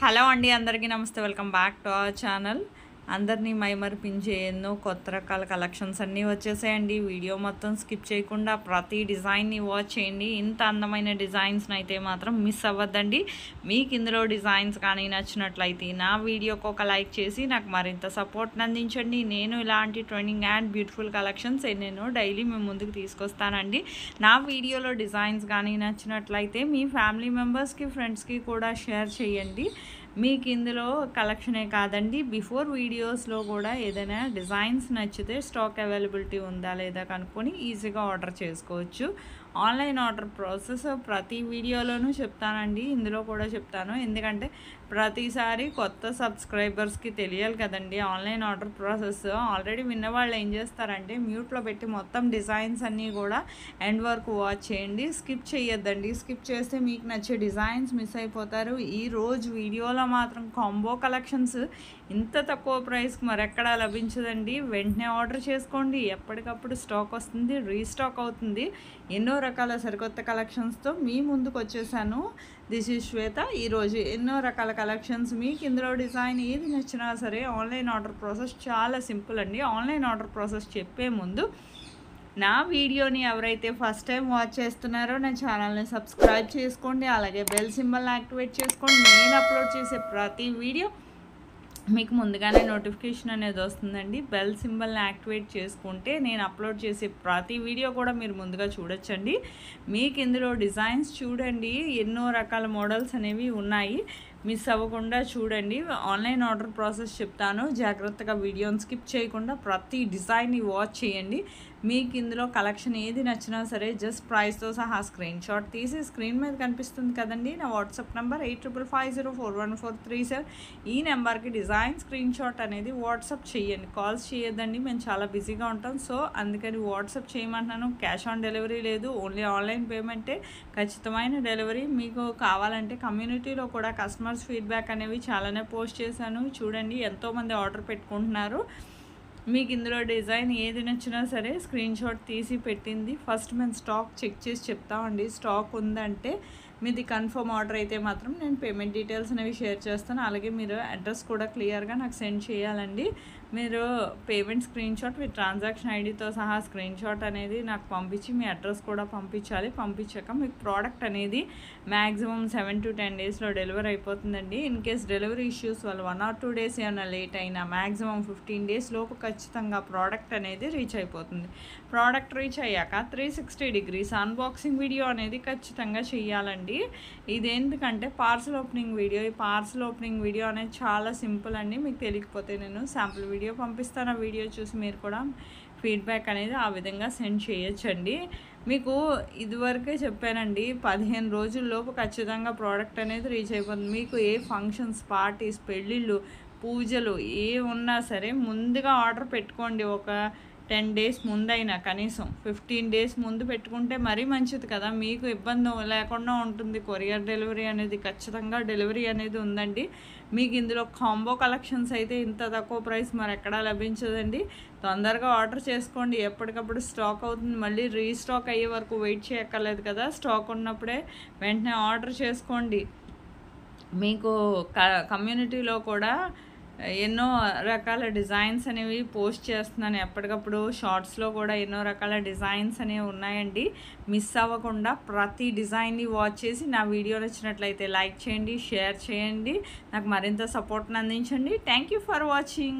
Hello అండి, అందరికీ నమస్తే. Welcome back to our channel. అందరినీ మైమరిపించే ఎన్నో కొత్త రకాల కలెక్షన్స్ అన్నీ వచ్చేసాయండి. వీడియో మొత్తం స్కిప్ చేయకుండా ప్రతి డిజైన్ని వాచ్ చేయండి. ఇంత అందమైన డిజైన్స్ని అయితే మాత్రం మిస్ అవ్వద్దండి. మీకు ఇందులో డిజైన్స్ కానీ నచ్చినట్లయితే నా వీడియోకి ఒక లైక్ చేసి నాకు మరింత సపోర్ట్ని అందించండి. నేను ఇలాంటి ట్రెండింగ్ అండ్ బ్యూటిఫుల్ కలెక్షన్స్ ఎన్నెన్నో డైలీ మేము ముందుకు తీసుకొస్తానండి. నా వీడియోలో డిజైన్స్ కానీ నచ్చినట్లయితే మీ ఫ్యామిలీ మెంబర్స్కి, ఫ్రెండ్స్కి కూడా షేర్ చేయండి. మీకు ఇందులో కలెక్షనే కాదండి, బిఫోర్ వీడియోస్లో కూడా ఏదైనా డిజైన్స్ నచ్చితే స్టాక్ అవైలబిలిటీ ఉందా లేదా కనుక్కొని ఈజీగా ఆర్డర్ చేసుకోవచ్చు. ఆన్లైన్ ఆర్డర్ ప్రాసెస్ ప్రతి వీడియోలోనూ చెప్తానండి, ఇందులో కూడా చెప్తాను. ఎందుకంటే ప్రతిసారి కొత్త సబ్స్క్రైబర్స్కి తెలియాలి కదండి ఆన్లైన్ ఆర్డర్ ప్రాసెస్. ఆల్రెడీ విన్న వాళ్ళు ఏం చేస్తారంటే మ్యూట్లో పెట్టి మొత్తం డిజైన్స్ అన్నీ కూడా ఎండ్ వరకు వాచ్ చేయండి, స్కిప్ చేయొద్దండి. స్కిప్ చేస్తే మీకు నచ్చే డిజైన్స్ మిస్ అయిపోతారు. ఈరోజు వీడియోలో మాత్రం కాంబో కలెక్షన్స్ ఇంత తక్కువ ప్రైస్కి మరెక్కడా లభించదండి. వెంటనే ఆర్డర్ చేసుకోండి, ఎప్పటికప్పుడు స్టాక్ వస్తుంది, రీస్టాక్ అవుతుంది. ఎన్నో రకాల సరికొత్త కలెక్షన్స్తో మీ ముందుకు వచ్చేసాను. దిస్ ఈజ్ శ్వేత. ఈరోజు ఎన్నో రకాల కలెక్షన్స్, మీకు ఇందులో డిజైన్ ఏది నచ్చినా సరే ఆన్లైన్ ఆర్డర్ ప్రాసెస్ చాలా సింపుల్ అండి. ఆన్లైన్ ఆర్డర్ ప్రాసెస్ చెప్పే ముందు నా వీడియోని ఎవరైతే ఫస్ట్ టైం వాచ్ చేస్తున్నారో నా ఛానల్ని సబ్స్క్రైబ్ చేసుకోండి, అలాగే బెల్ సింబల్ని యాక్టివేట్ చేసుకోండి. నేను అప్లోడ్ చేసే ప్రతి వీడియో మీకు ముందుగానే నోటిఫికేషన్ అనేది వస్తుందండి. బెల్ సింబల్ని యాక్టివేట్ చేసుకుంటే నేను అప్లోడ్ చేసే ప్రతి వీడియో కూడా మీరు ముందుగా చూడొచ్చండి. మీకు ఇందులో డిజైన్స్ చూడండి, ఎన్నో రకాల మోడల్స్ అనేవి ఉన్నాయి, మిస్ అవ్వకుండా చూడండి. ఆన్లైన్ ఆర్డర్ ప్రాసెస్ చెప్తాను, జాగ్రత్తగా వీడియోని స్కిప్ చేయకుండా ప్రతి డిజైన్ని వాచ్ చేయండి. మీకు ఇందులో కలెక్షన్ ఏది నచ్చినా సరే జస్ట్ ప్రైస్తో సహా స్క్రీన్ షాట్ తీసి స్క్రీన్ మీద కనిపిస్తుంది కదండి నా వాట్సాప్ నెంబర్ 8555041437. ఈ నెంబర్కి డిజైన్ స్క్రీన్ షాట్ అనేది వాట్సాప్ చేయండి, కాల్స్ చేయొద్దండి, మేము చాలా బిజీగా ఉంటాం. సో అందుకని వాట్సాప్ చేయమంటున్నాను. క్యాష్ ఆన్ డెలివరీ లేదు, ఓన్లీ ఆన్లైన్ పేమెంటే, ఖచ్చితమైన డెలివరీ. మీకు కావాలంటే కమ్యూనిటీలో కూడా కస్టమర్స్ ఫీడ్బ్యాక్ అనేవి చాలానే పోస్ట్ చేశాను, చూడండి ఎంతోమంది ఆర్డర్ పెట్టుకుంటున్నారు. మీకు ఇందులో డిజైన్ ఏది నచ్చినా సరే స్క్రీన్ షాట్ తీసి పెట్టింది ఫస్ట్ మేము స్టాక్ చెక్ చేసి చెప్తామండి. స్టాక్ ఉందంటే మీది కన్ఫర్మ్ ఆర్డర్ అయితే మాత్రం నేను పేమెంట్ డీటెయిల్స్ అనేవి షేర్ చేస్తాను. అలాగే మీరు అడ్రస్ కూడా క్లియర్గా నాకు సెండ్ చేయాలండి. మీరు payment screen shot with transaction ఐడితో సహా స్క్రీన్ షాట్ అనేది నాకు పంపించి మీ అడ్రస్ కూడా పంపించాలి. పంపించాక మీకు ప్రోడక్ట్ అనేది మ్యాక్సిమం 7 to 10 డేస్లో డెలివరీ అయిపోతుందండి. ఇన్ కేస్ డెలివరీ ఇష్యూస్ వల్ల 1 or 2 డేస్ ఏమైనా లేట్ అయినా మ్యాక్సిమం 15 డేస్ లోపు ఖచ్చితంగా ప్రోడక్ట్ అనేది రీచ్ అయిపోతుంది. ప్రోడక్ట్ రీచ్ అయ్యాక 360 degrees అన్బాక్సింగ్ వీడియో అనేది ఖచ్చితంగా చేయాలండి. ఇదేందుకంటే పార్సల్ ఓపెనింగ్ వీడియో, ఈ పార్సల్ ఓపెనింగ్ వీడియో అనేది చాలా సింపుల్ అండి. మీకు తెలియకపోతే నేను శాంపుల్ వీడియో పంపిస్తాను, ఆ వీడియో చూసి మీరు కూడా ఫీడ్బ్యాక్ అనేది ఆ విధంగా సెండ్ చేయొచ్చండి. మీకు ఇదివరకే చెప్పానండి, 15 రోజుల్లోపు ఖచ్చితంగా ప్రోడక్ట్ అనేది రీచ్ అయిపోతుంది. మీకు ఏ ఫంక్షన్స్, పార్టీస్, పెళ్ళిళ్ళు, పూజలు ఏ ఉన్నా సరే ముందుగా ఆర్డర్ పెట్టుకోండి. ఒక 10 డేస్ ముందైనా, కనీసం 15 డేస్ ముందు పెట్టుకుంటే మరీ మంచిది కదా, మీకు ఇబ్బంది లేకుండా ఉంటుంది. కొరియర్ డెలివరీ అనేది ఖచ్చితంగా డెలివరీ అనేది ఉందండి. మీకు ఇందులో కాంబో కలెక్షన్స్ అయితే ఇంత తక్కువ ప్రైస్ మరి ఎక్కడా లభించదండి. తొందరగా ఆర్డర్ చేసుకోండి, ఎప్పటికప్పుడు స్టాక్ అవుతుంది. మళ్ళీ రీస్టాక్ అయ్యే వరకు వెయిట్ చేయక్కర్లేదు కదా, స్టాక్ ఉన్నప్పుడే వెంటనే ఆర్డర్ చేసుకోండి. మీకు కమ్యూనిటీలో కూడా ఎన్నో రకాల డిజైన్స్ అనేవి పోస్ట్ చేస్తున్నాను ఎప్పటికప్పుడు. షార్ట్స్లో కూడా ఎన్నో రకాల డిజైన్స్ అనేవి ఉన్నాయండి. మిస్ అవ్వకుండా ప్రతి డిజైన్ని వాచ్ చేసి నా వీడియో నచ్చినట్లయితే లైక్ చేయండి, షేర్ చేయండి, నాకు మరింత సపోర్ట్ని అందించండి. Thank you for watching.